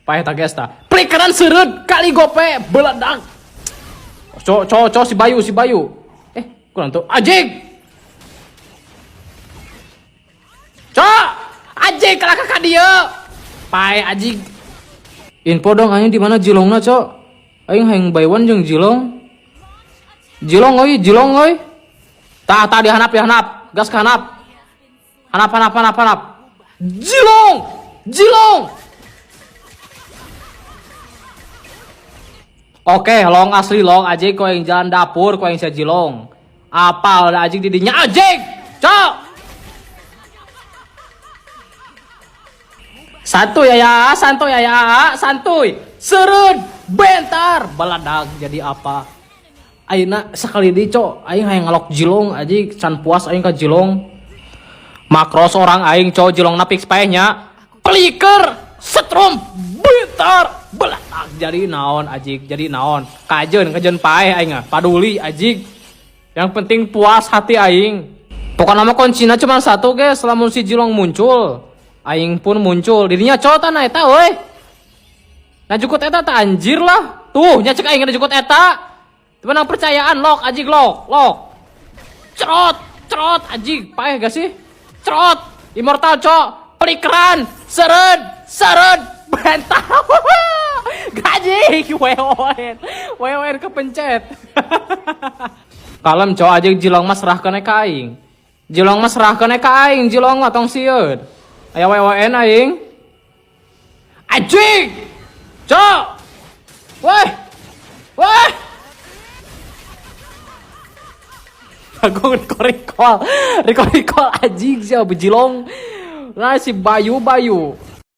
Paeh tagesta. Pelikeran seureud kali gope beledak. Co si Bayu. Kurang tuh. Ajik. Ajik kalaka ka dieu. Paeh ajik. Info dong aing di mana Jilongna, Cok. Aing hayang baywan jeung Jilong. Jilong euy. Tah dihanap. Gas ka hanap. Hanap. Jilong. Oke, long asli long ajik ko yang jalan dapur ko yang sia Jilong. Apal da ajik didinya ajik. Cok. Santuy seureud bentar baladag jadi apa ayeuna sekali deui Cok aing hayang ngalok Jilong ajik can puas aing ka Jilong makros orang aing Cok Jilongna fix paehnya peliker setrum bentar baladag jadi naon kajeun paeh aing paduli ajik yang penting puas hati aing pokoknya mah kuncina cuma satu guys lamun si Jilong muncul aing pun muncul dirinya Cok tanah eta euy nah jukut eta tak anjir lah tuh nya cek aing ada jukut eta menang percayaan lok ajik lok cerot ajik paeh gak sih cerot immortal Cok pelikeran seureud bentar gajik wewen kepencet kalem Cok ajik Jilong mah serahkeun ka aing Jilong mah tong sieun aya wewen aing ajik Cok weh aku recall ajik siapa Jilong nah si Bayu